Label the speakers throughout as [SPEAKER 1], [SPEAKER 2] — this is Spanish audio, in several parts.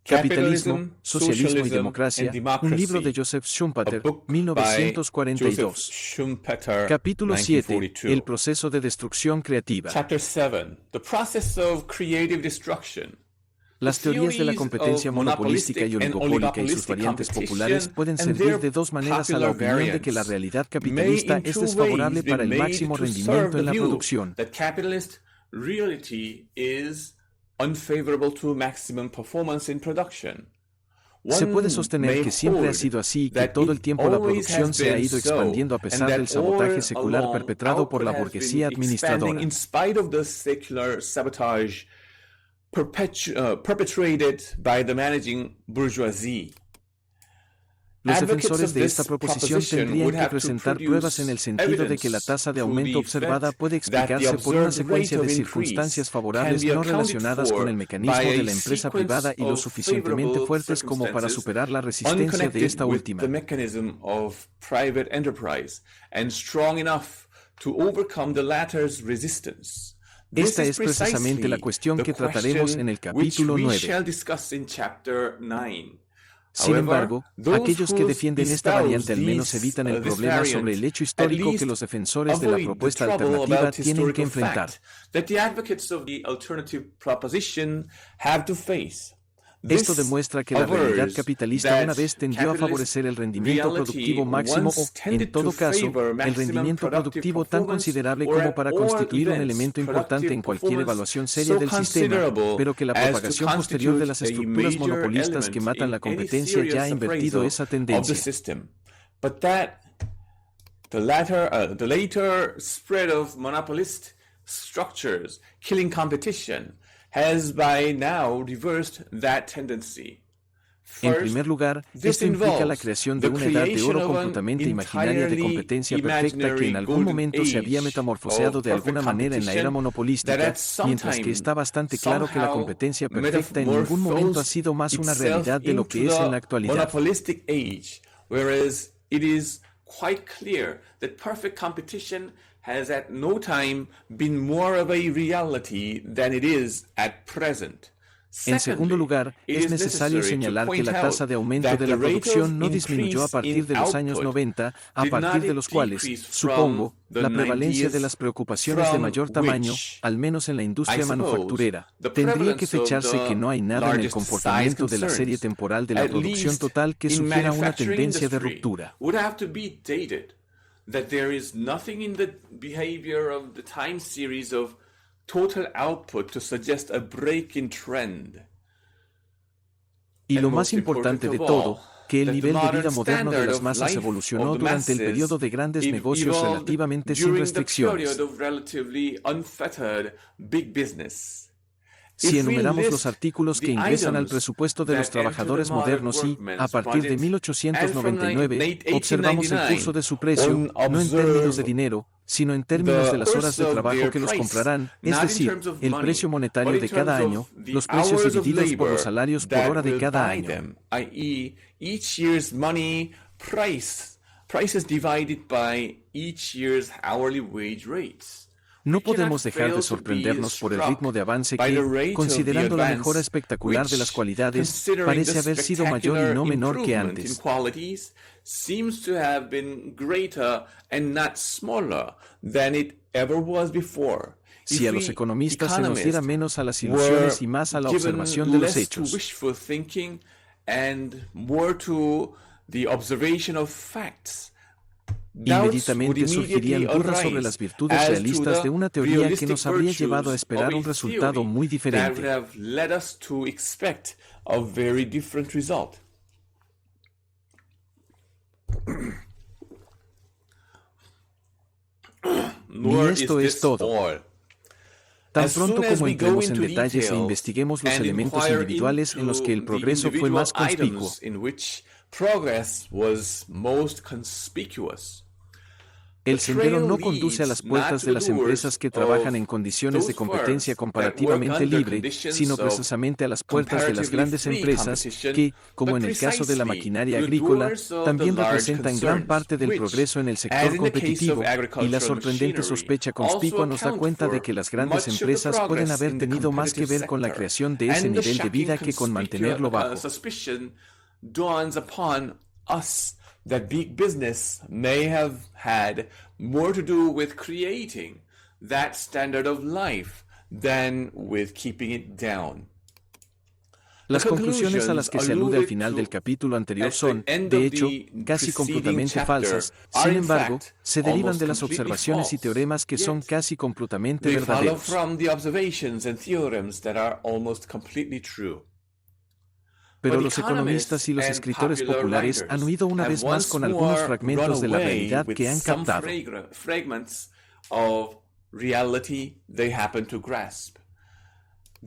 [SPEAKER 1] Capitalismo, Socialismo y Democracia, un libro de Joseph Schumpeter, 1942. Capítulo 7. El proceso de destrucción creativa. Las teorías de la competencia monopolística y oligopólica y sus variantes populares pueden servir de dos maneras a la opinión de que la realidad capitalista es desfavorable para el máximo rendimiento en la producción. Se puede sostener que siempre ha sido así y que todo el tiempo la producción se ha ido expandiendo a pesar del sabotaje secular perpetrado por la burguesía administradora. Los defensores de esta proposición tendrían que presentar pruebas en el sentido de que la tasa de aumento observada puede explicarse por una secuencia de circunstancias favorables no relacionadas con el mecanismo de la empresa privada y lo suficientemente fuertes como para superar la resistencia de esta última. Esta es precisamente la cuestión que trataremos en el capítulo 9. Sin embargo, aquellos que defienden esta variante al menos evitan el problema sobre el hecho histórico que los defensores de la propuesta alternativa tienen que enfrentar. Esto demuestra que la realidad capitalista una vez tendió a favorecer el rendimiento productivo máximo o, en todo caso, el rendimiento productivo tan considerable como para constituir un elemento importante en cualquier evaluación seria del sistema, pero que la propagación posterior de las estructuras monopolistas que matan la competencia ya ha invertido esa tendencia.
[SPEAKER 2] The later spread of monopolist structures killing competition has by now reversed that tendency.
[SPEAKER 1] En primer lugar, esto implica la creación de una edad de oro completamente imaginaria de competencia perfecta que en algún momento se había metamorfoseado de alguna manera en la era monopolística, mientras que está bastante claro que la competencia perfecta en ningún momento ha sido más una realidad de lo que es en la actualidad.
[SPEAKER 2] Has at no time been more of a reality than it is at present.
[SPEAKER 1] En segundo lugar, es necesario señalar que la tasa de aumento de la producción no disminuyó a partir de los años 90, a partir de los cuales, supongo, la prevalencia de las preocupaciones de mayor tamaño, al menos en la industria manufacturera, tendría que fecharse que no hay nada en el comportamiento de la serie temporal de la producción total que sugiera una tendencia de ruptura.
[SPEAKER 2] That there is nothing in the behavior of the time series of total output to suggest a break in trend.
[SPEAKER 1] Y lo más importante de todo, que el nivel de vida moderno de las masas evolucionó durante el periodo de grandes negocios relativamente sin restricciones. Si enumeramos los artículos que ingresan al presupuesto de los trabajadores modernos y, a partir de 1899, observamos el curso de su precio, no en términos de dinero, sino en términos de las horas de trabajo que los comprarán, es decir, el precio monetario de cada año, los precios divididos por los salarios por hora de cada año.
[SPEAKER 2] Prices divided by each year's hourly wage rates.
[SPEAKER 1] No podemos dejar de sorprendernos por el ritmo de avance que, considerando la mejora espectacular de las cualidades, parece haber sido mayor y no menor que antes. Si a los economistas se nos diera menos a las ilusiones y más a la observación de los hechos. Inmediatamente surgirían dudas sobre las virtudes realistas de una teoría que nos habría llevado a esperar un resultado muy diferente. Ni esto es todo. Tan pronto como entremos en detalles e investiguemos los elementos individuales en los que el progreso fue más conspicuo, El sendero no conduce a las puertas de las empresas que trabajan en condiciones de competencia comparativamente libre, sino precisamente a las puertas de las grandes empresas que, como en el caso de la maquinaria agrícola, también representan gran parte del progreso en el sector competitivo, y la sorprendente sospecha conspicua nos da cuenta de que las grandes empresas pueden haber tenido más que ver con la creación de ese nivel de vida que con mantenerlo bajo.
[SPEAKER 2] That big business may have had more to do with creating that standard of life than with keeping it down.
[SPEAKER 1] Las conclusiones a las que se alude al final del capítulo anterior son, de hecho, casi completamente falsas, sin embargo, se derivan de las observaciones y teoremas que son casi completamente verdaderos. Pero los economistas y los escritores populares han huido una vez más con algunos fragmentos de la realidad que han captado.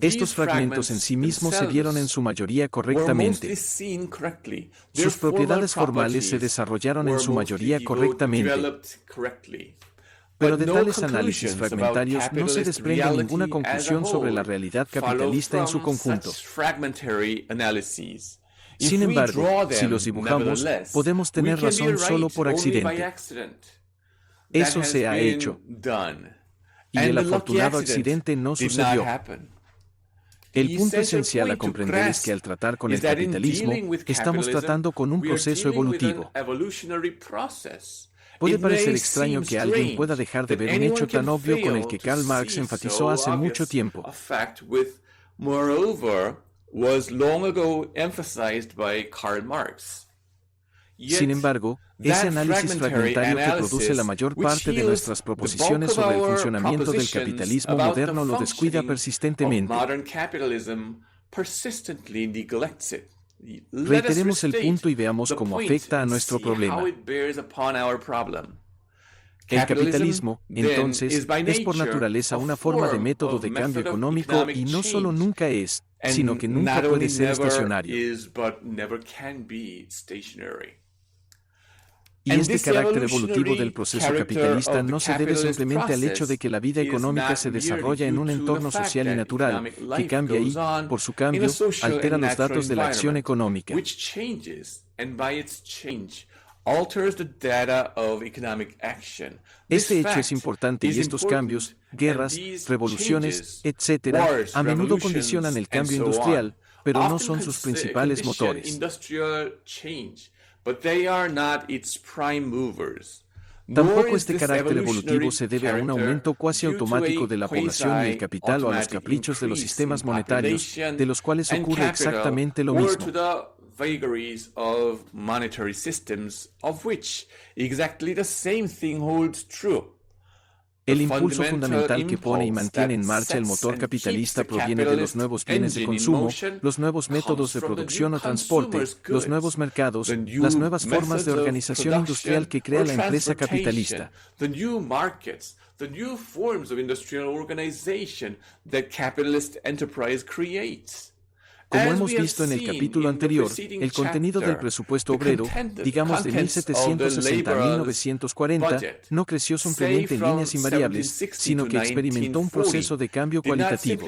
[SPEAKER 1] Estos fragmentos en sí mismos se vieron en su mayoría correctamente. Sus propiedades formales se desarrollaron en su mayoría correctamente. Pero de tales análisis fragmentarios no se desprende ninguna conclusión sobre la realidad capitalista en su conjunto. Sin embargo, si los dibujamos, podemos tener razón solo por accidente. Eso se ha hecho. Y el afortunado accidente no sucedió. El punto esencial a comprender es que al tratar con el capitalismo, estamos tratando con un proceso evolutivo. Puede parecer extraño que alguien pueda dejar de ver un hecho tan obvio con el que Karl Marx enfatizó hace mucho tiempo. Sin embargo, ese análisis fragmentario que produce la mayor parte de nuestras proposiciones sobre el funcionamiento del capitalismo moderno lo descuida persistentemente. Reiteremos el punto y veamos cómo afecta a nuestro problema. El capitalismo, entonces, es por naturaleza una forma de método de cambio económico y no solo nunca es, sino que nunca puede ser estacionario. Y este carácter evolutivo del proceso capitalista no se debe simplemente al hecho de que la vida económica se desarrolla en un entorno social y natural, que cambia y, por su cambio, altera los datos de la acción económica. Este hecho es importante y estos cambios, guerras, revoluciones, etc., a menudo condicionan el cambio industrial, pero no son sus principales motores. Tampoco este carácter evolutivo se debe a un aumento cuasi automático de la población y el capital o a los caprichos de los sistemas monetarios, de los cuales ocurre exactamente lo mismo. El impulso fundamental que pone y mantiene en marcha el motor capitalista proviene de los nuevos bienes de consumo, los nuevos métodos de producción o transporte, los nuevos mercados, las nuevas formas de organización industrial que crea la empresa capitalista. Como hemos visto en el capítulo anterior, el contenido del presupuesto obrero, digamos de 1760 a 1940, no creció simplemente en líneas invariables, sino que experimentó un proceso de cambio cualitativo.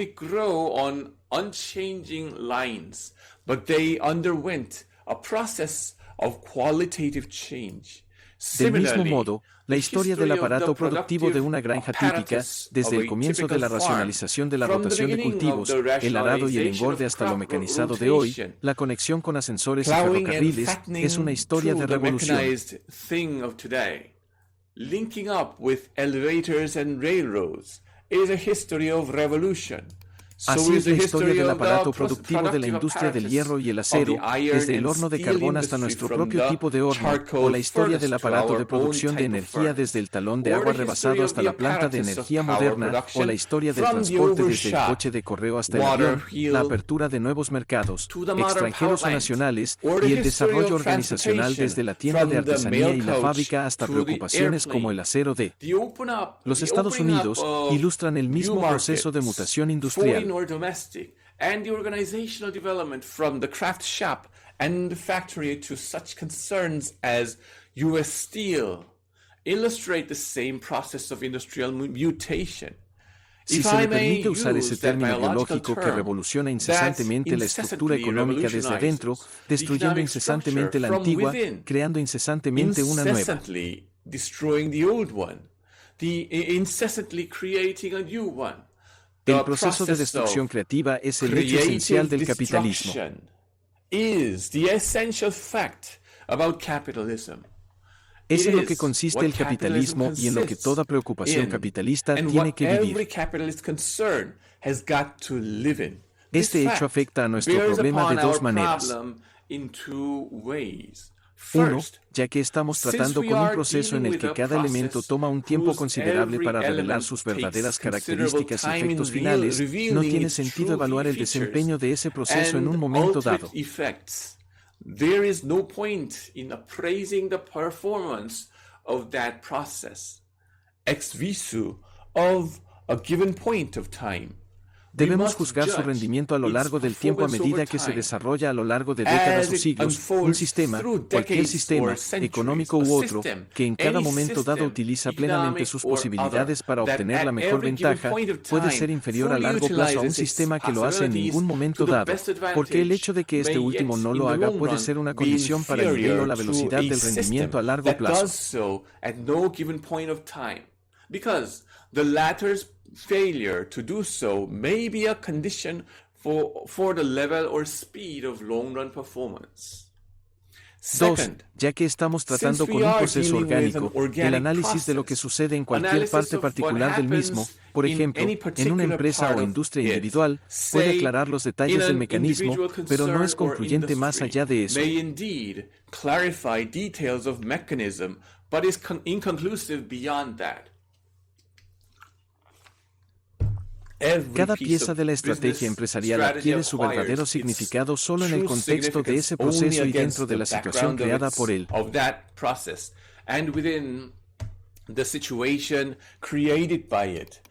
[SPEAKER 1] Del mismo modo, la historia del aparato productivo de una granja típica, desde el comienzo de la racionalización de la rotación de cultivos, el arado y el engorde hasta lo mecanizado de hoy, la conexión con ascensores y ferrocarriles, es una historia de revolución. Linking up with elevators and railroads is a history of revolution. Así es la historia del aparato productivo de la industria del hierro y el acero, desde el horno de carbón hasta nuestro propio tipo de horno, o la historia del aparato de producción de energía desde el talón de agua rebasado hasta la planta de energía moderna, o la historia del transporte desde el coche de correo hasta el avión, la apertura de nuevos mercados, extranjeros o nacionales, y el desarrollo organizacional desde la tienda de artesanía y la fábrica hasta preocupaciones como el acero de los Estados Unidos, ilustran el mismo proceso de mutación industrial.
[SPEAKER 3] Or domestic, and the organizational development from the craft shop and the factory to such concerns as U.S. Steel
[SPEAKER 2] illustrate the same process of industrial mutation.
[SPEAKER 1] Si se le permite usar ese término biológico que revoluciona incesantemente la estructura económica desde adentro, destruyendo incesantemente la antigua, creando incesantemente una nueva.
[SPEAKER 2] Destroying the old one, incessantly creating a new one.
[SPEAKER 1] El proceso de destrucción creativa es el hecho esencial del capitalismo.
[SPEAKER 2] Is the essential fact about capitalism.
[SPEAKER 1] Es en lo que consiste el capitalismo y en lo que toda preocupación capitalista tiene que vivir. Este hecho afecta a nuestro problema de dos maneras. Uno, ya que estamos tratando con un proceso en el que cada elemento toma un tiempo considerable para revelar sus verdaderas características y efectos finales, no tiene sentido evaluar el desempeño de ese proceso en un momento dado.
[SPEAKER 2] There is no point in appraising the performance of that process ex visu of a given point of time.
[SPEAKER 1] Debemos juzgar su rendimiento a lo largo del tiempo a medida que se desarrolla a lo largo de décadas o siglos. Un sistema, cualquier sistema, económico u otro, que en cada momento dado utiliza plenamente sus posibilidades para obtener la mejor ventaja, puede ser inferior a largo plazo a un sistema que lo hace en ningún momento dado, porque el hecho de que este último no lo haga puede ser una condición para el nivel o la velocidad del rendimiento a largo plazo.
[SPEAKER 2] Failure to do so may be a condition for the level or speed of long-run performance.
[SPEAKER 1] Dos, ya que estamos tratando con un proceso orgánico, el análisis de lo que sucede en cualquier parte particular del mismo, por ejemplo, en una empresa o industria individual, puede aclarar los detalles del mecanismo, pero no es concluyente más allá de eso.
[SPEAKER 2] May indeed clarify details of mechanism, but is inconclusive beyond that.
[SPEAKER 1] Cada pieza de la estrategia empresarial adquiere su verdadero significado solo en el contexto de ese proceso y dentro de la situación creada por él.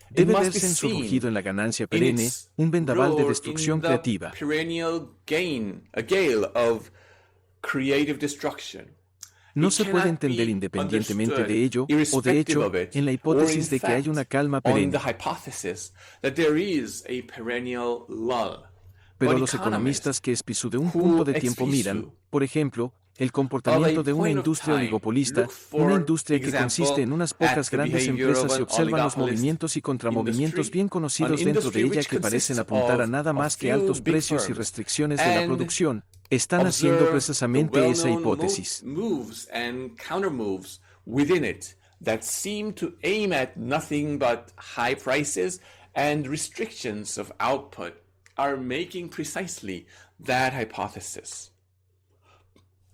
[SPEAKER 1] Debe verse en su rugido en la ganancia perenne, un vendaval de destrucción creativa. No se puede entender independientemente de ello, o de hecho, en la hipótesis de que hay una calma perenne. Pero los economistas que espisu de un punto de tiempo miran, por ejemplo, el comportamiento de una industria oligopolista, una industria que consiste en unas pocas grandes empresas y observan los movimientos y contramovimientos bien conocidos dentro de ella que parecen apuntar a nada más que altos precios y restricciones de la producción, están haciendo precisamente esa hipótesis.
[SPEAKER 2] That seem to aim at nothing but high prices and restrictions of output are making precisely that hypothesis.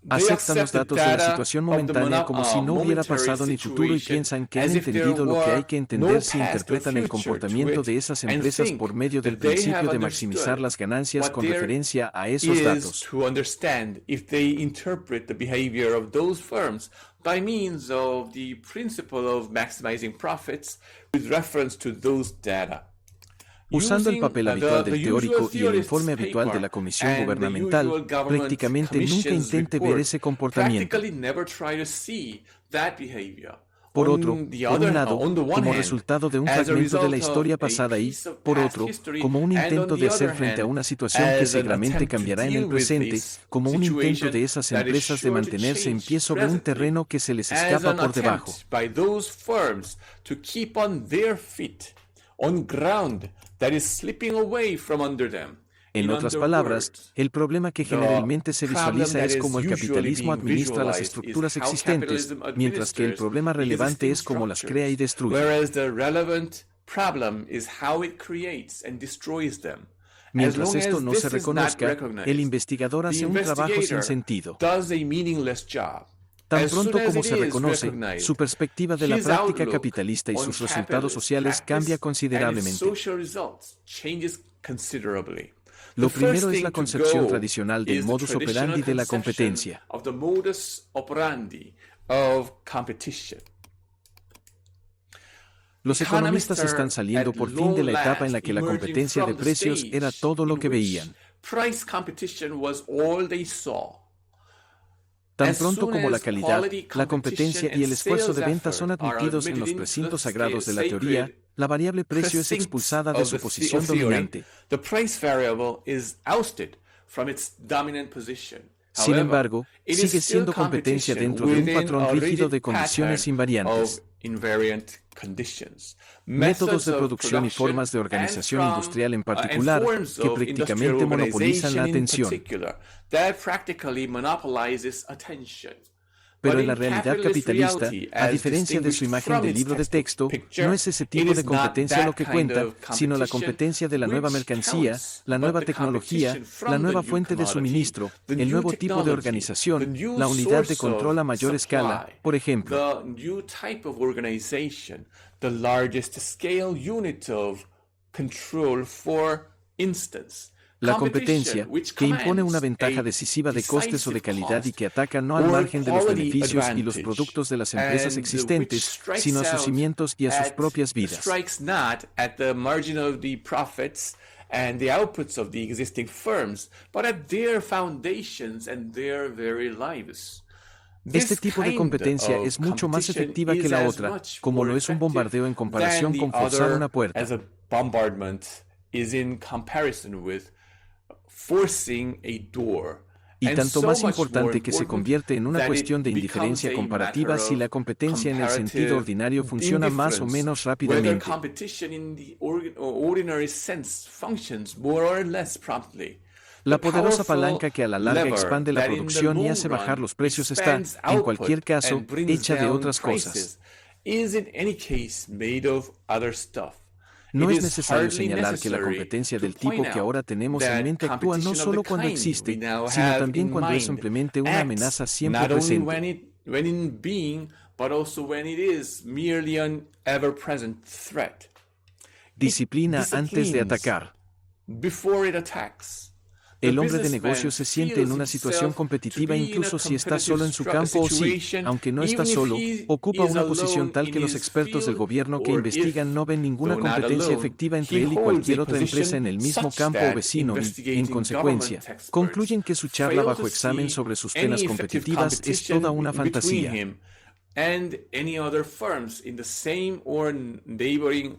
[SPEAKER 1] Aceptan los datos de la situación momentánea como si no hubiera pasado ni futuro y piensan que han entendido lo que hay que entender si interpretan el comportamiento de esas empresas por medio del principio de maximizar las ganancias con referencia a esos datos.
[SPEAKER 2] By means of the principle of maximizing profits with reference to those data.
[SPEAKER 1] Usando el papel habitual del teórico y el informe habitual de la comisión gubernamental, prácticamente nunca intente ver ese comportamiento. Por otro, por un lado, como resultado de un fragmento de la historia pasada y, por otro, como un intento de hacer frente a una situación que seguramente cambiará en el presente, como un intento de esas empresas de mantenerse en pie sobre un terreno que se les escapa por debajo. En otras palabras, el problema que generalmente se visualiza es cómo el capitalismo administra las estructuras existentes, mientras que el problema relevante es cómo las crea y destruye. Mientras esto no se reconozca, el investigador hace un trabajo sin sentido. Tan pronto como se reconoce, su perspectiva de la práctica capitalista y sus resultados sociales cambia considerablemente. Lo primero es la concepción tradicional del modus operandi de la competencia. Los economistas están saliendo por fin de la etapa en la que la competencia de precios era todo lo que veían. Tan
[SPEAKER 3] As
[SPEAKER 1] pronto
[SPEAKER 3] soon
[SPEAKER 1] como la
[SPEAKER 3] as
[SPEAKER 1] calidad,
[SPEAKER 3] quality,
[SPEAKER 1] la competencia y el esfuerzo de venta son
[SPEAKER 3] competition and
[SPEAKER 1] admitidos en los
[SPEAKER 3] sales
[SPEAKER 1] precintos
[SPEAKER 3] effort are
[SPEAKER 1] sagrados de la
[SPEAKER 3] admitted
[SPEAKER 1] teoría,
[SPEAKER 3] sacred
[SPEAKER 1] la variable precio es
[SPEAKER 3] precincts
[SPEAKER 1] expulsada de
[SPEAKER 3] of
[SPEAKER 1] su
[SPEAKER 3] the
[SPEAKER 1] posición
[SPEAKER 3] theory,
[SPEAKER 1] dominante.
[SPEAKER 3] the price variable is ousted from its dominant position.
[SPEAKER 1] Sin
[SPEAKER 3] However,
[SPEAKER 1] embargo,
[SPEAKER 3] it is
[SPEAKER 1] sigue
[SPEAKER 3] still
[SPEAKER 1] siendo competencia
[SPEAKER 3] competition
[SPEAKER 1] dentro de un
[SPEAKER 3] within
[SPEAKER 1] patrón
[SPEAKER 3] a
[SPEAKER 1] rígido de
[SPEAKER 3] rigid
[SPEAKER 1] condiciones
[SPEAKER 3] pattern
[SPEAKER 1] invariantes.
[SPEAKER 3] of invariant conditions.
[SPEAKER 1] Métodos
[SPEAKER 3] Methods
[SPEAKER 1] de
[SPEAKER 3] of
[SPEAKER 1] producción y formas de
[SPEAKER 3] and
[SPEAKER 1] organización
[SPEAKER 3] from
[SPEAKER 1] industrial en
[SPEAKER 3] and
[SPEAKER 1] particular,
[SPEAKER 3] forms
[SPEAKER 1] que
[SPEAKER 3] of industrial
[SPEAKER 1] prácticamente monopolizan la
[SPEAKER 3] organization in
[SPEAKER 1] atención.
[SPEAKER 3] particular that practically monopolizes attention.
[SPEAKER 1] Pero
[SPEAKER 3] But
[SPEAKER 1] en la
[SPEAKER 3] in
[SPEAKER 1] realidad
[SPEAKER 3] capitalist
[SPEAKER 1] capitalista,
[SPEAKER 3] reality,
[SPEAKER 1] a
[SPEAKER 3] as
[SPEAKER 1] diferencia de su
[SPEAKER 3] distinguished
[SPEAKER 1] imagen
[SPEAKER 3] from
[SPEAKER 1] de
[SPEAKER 3] its
[SPEAKER 1] libro de
[SPEAKER 3] textbook
[SPEAKER 1] texto,
[SPEAKER 3] picture,
[SPEAKER 1] no es ese
[SPEAKER 3] it
[SPEAKER 1] tipo
[SPEAKER 3] is
[SPEAKER 1] de
[SPEAKER 3] not
[SPEAKER 1] competencia
[SPEAKER 3] that
[SPEAKER 1] lo que
[SPEAKER 3] kind
[SPEAKER 1] cuenta,
[SPEAKER 3] of
[SPEAKER 1] sino la
[SPEAKER 3] competition
[SPEAKER 1] competencia de la nueva
[SPEAKER 3] which
[SPEAKER 1] mercancía,
[SPEAKER 3] counts,
[SPEAKER 1] la
[SPEAKER 3] but
[SPEAKER 1] nueva
[SPEAKER 3] the
[SPEAKER 1] tecnología,
[SPEAKER 3] competition
[SPEAKER 1] la
[SPEAKER 3] from
[SPEAKER 1] nueva
[SPEAKER 3] the new
[SPEAKER 1] fuente de
[SPEAKER 3] commodity,
[SPEAKER 1] suministro,
[SPEAKER 3] the
[SPEAKER 1] el
[SPEAKER 3] new
[SPEAKER 1] nuevo tipo de
[SPEAKER 3] technology, the
[SPEAKER 1] organización,
[SPEAKER 3] new
[SPEAKER 1] la unidad de
[SPEAKER 3] source
[SPEAKER 1] control a
[SPEAKER 3] of
[SPEAKER 1] mayor escala,
[SPEAKER 3] supply,
[SPEAKER 1] por ejemplo.
[SPEAKER 3] the new type of organization, the largest scale unit of control, for instance.
[SPEAKER 1] La competencia, que impone una ventaja
[SPEAKER 3] A
[SPEAKER 1] decisiva de costes o de
[SPEAKER 3] decisive
[SPEAKER 1] calidad y
[SPEAKER 3] cost
[SPEAKER 1] que ataca no al
[SPEAKER 3] or
[SPEAKER 1] margen de los
[SPEAKER 3] quality
[SPEAKER 1] beneficios y los
[SPEAKER 3] advantage,
[SPEAKER 1] productos de las empresas
[SPEAKER 3] and which
[SPEAKER 1] existentes,
[SPEAKER 3] strikes
[SPEAKER 1] sino a sus
[SPEAKER 3] out
[SPEAKER 1] cimientos y a sus
[SPEAKER 3] at-
[SPEAKER 1] propias vidas.
[SPEAKER 3] strikes not at the margin of the profits and the outputs of the existing firms, but at their foundations and their very lives.
[SPEAKER 1] Este tipo de competencia es mucho más efectiva que la otra, como lo es un bombardeo en comparación con forzar una puerta.
[SPEAKER 3] As a bombardment is in comparison with forcing a door.
[SPEAKER 1] Y
[SPEAKER 3] And
[SPEAKER 1] tanto
[SPEAKER 3] so
[SPEAKER 1] más
[SPEAKER 3] much
[SPEAKER 1] importante
[SPEAKER 3] more
[SPEAKER 1] que se
[SPEAKER 3] important
[SPEAKER 1] convierte en una
[SPEAKER 3] that
[SPEAKER 1] cuestión
[SPEAKER 3] it
[SPEAKER 1] de
[SPEAKER 3] becomes
[SPEAKER 1] indiferencia
[SPEAKER 3] a
[SPEAKER 1] comparativa
[SPEAKER 3] matter
[SPEAKER 1] si la
[SPEAKER 3] of
[SPEAKER 1] competencia en el sentido
[SPEAKER 3] comparative
[SPEAKER 1] ordinario funciona más o menos
[SPEAKER 3] whether
[SPEAKER 1] rápidamente.
[SPEAKER 3] competition in the ordinary sense functions more or less promptly.
[SPEAKER 1] La
[SPEAKER 3] The
[SPEAKER 1] poderosa
[SPEAKER 3] powerful
[SPEAKER 1] palanca que a la larga
[SPEAKER 3] lever
[SPEAKER 1] expande la
[SPEAKER 3] that in the
[SPEAKER 1] producción y
[SPEAKER 3] long
[SPEAKER 1] hace bajar
[SPEAKER 3] run
[SPEAKER 1] los precios está,
[SPEAKER 3] expands
[SPEAKER 1] en cualquier
[SPEAKER 3] output
[SPEAKER 1] caso,
[SPEAKER 3] and brings
[SPEAKER 1] hecha de
[SPEAKER 3] down
[SPEAKER 1] otras cosas.
[SPEAKER 3] prices is in any case made of other stuff.
[SPEAKER 1] No
[SPEAKER 3] It
[SPEAKER 1] es
[SPEAKER 3] is
[SPEAKER 1] necesario
[SPEAKER 3] hardly
[SPEAKER 1] señalar que la
[SPEAKER 3] necessary
[SPEAKER 1] competencia
[SPEAKER 3] to
[SPEAKER 1] del tipo
[SPEAKER 3] point
[SPEAKER 1] que ahora
[SPEAKER 3] out
[SPEAKER 1] tenemos en
[SPEAKER 3] that
[SPEAKER 1] mente actúa no
[SPEAKER 3] competition of
[SPEAKER 1] solo
[SPEAKER 3] the
[SPEAKER 1] cuando
[SPEAKER 3] kind
[SPEAKER 1] existe,
[SPEAKER 3] we now
[SPEAKER 1] sino
[SPEAKER 3] have
[SPEAKER 1] también
[SPEAKER 3] in
[SPEAKER 1] cuando es
[SPEAKER 3] mind
[SPEAKER 1] simplemente una amenaza
[SPEAKER 3] acts
[SPEAKER 1] siempre
[SPEAKER 3] not only
[SPEAKER 1] presente.
[SPEAKER 3] when in being, but also when it is merely an ever-present threat.
[SPEAKER 1] Disciplina antes de atacar.
[SPEAKER 3] Before it attacks.
[SPEAKER 1] El hombre de negocios se siente en una situación competitiva incluso si está solo en su campo o si, aunque no está solo, ocupa una posición tal que los expertos del gobierno que investigan no ven ninguna competencia efectiva entre él y cualquier otra empresa en el mismo campo o vecino y, en consecuencia, concluyen que su charla bajo examen sobre sus penas competitivas es toda una fantasía.
[SPEAKER 3] And any other firms in the same or neighboring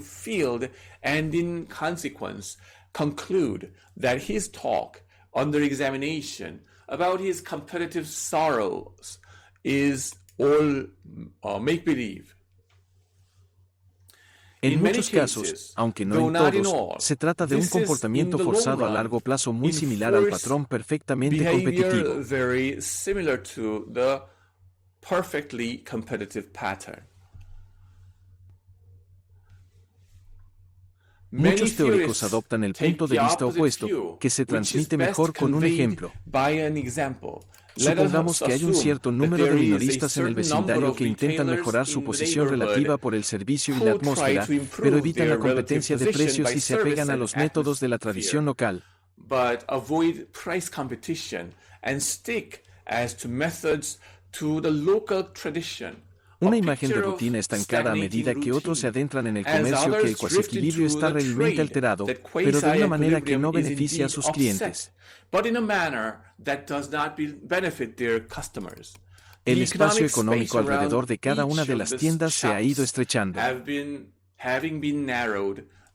[SPEAKER 3] field, and in consequence conclude that his talk under examination about his competitive sorrows is all make-believe.
[SPEAKER 1] En muchos casos, aunque no en todos, se trata de un comportamiento forzado a largo plazo muy similar al patrón perfectamente competitivo.
[SPEAKER 3] Very similar to the perfectly competitive pattern.
[SPEAKER 1] Muchos teóricos adoptan el punto de vista opuesto, que se transmite mejor con un ejemplo. Supongamos que hay un cierto número de minoristas en el vecindario que intentan mejorar su posición relativa por el servicio y la atmósfera, pero evitan la competencia de precios y se apegan a los métodos de la tradición local.
[SPEAKER 3] But avoid price competition and stick as to methods to the local tradition.
[SPEAKER 1] Una imagen de rutina estancada a medida que otros se adentran en el comercio que el cuasiequilibrio está realmente alterado, pero de una manera que no beneficia a sus clientes. El espacio económico alrededor de cada una de las tiendas se ha ido estrechando.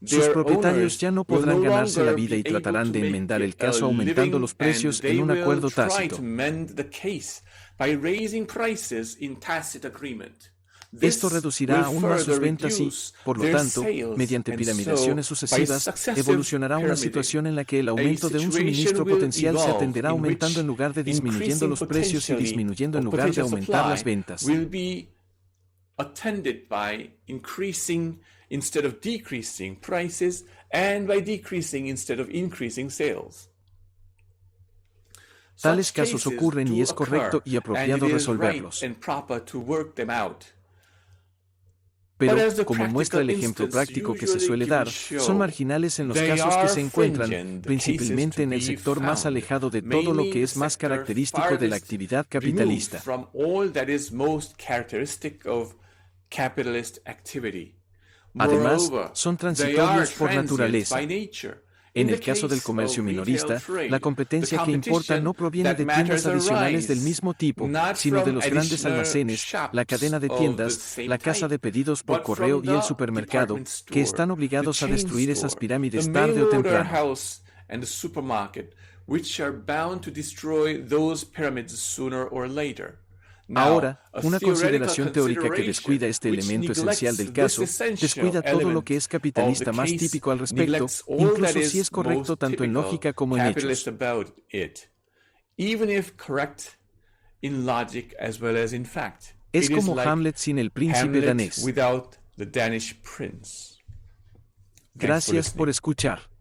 [SPEAKER 1] Sus propietarios ya no podrán ganarse la vida y tratarán de enmendar el caso aumentando los precios en un acuerdo tácito. Esto reducirá aún más sus ventas y, por lo tanto, mediante piramidaciones sucesivas, evolucionará una situación en la que el aumento de un suministro potencial se atenderá aumentando en lugar de disminuyendo los precios y disminuyendo en lugar de aumentar las ventas.
[SPEAKER 3] Instead of decreasing prices, and by decreasing instead of increasing sales.
[SPEAKER 1] Tales casos ocurren y es correcto y apropiado resolverlos. Pero, como muestra el ejemplo práctico que se suele dar, son marginales en los casos que se encuentran, principalmente en el sector más alejado de todo lo que es más característico de la actividad capitalista. Además, son transitorios por naturaleza. En el caso del comercio minorista, la competencia que importa no proviene de tiendas adicionales del mismo tipo, sino de los grandes almacenes, la cadena de tiendas, la casa de pedidos por correo y el supermercado, que están obligados a destruir esas pirámides tarde o temprano. Ahora, una consideración teórica que descuida este elemento esencial del caso, descuida todo lo que es capitalista más típico al respecto, incluso si es correcto tanto en lógica como en hechos. Es como Hamlet sin el príncipe danés. Gracias por escuchar.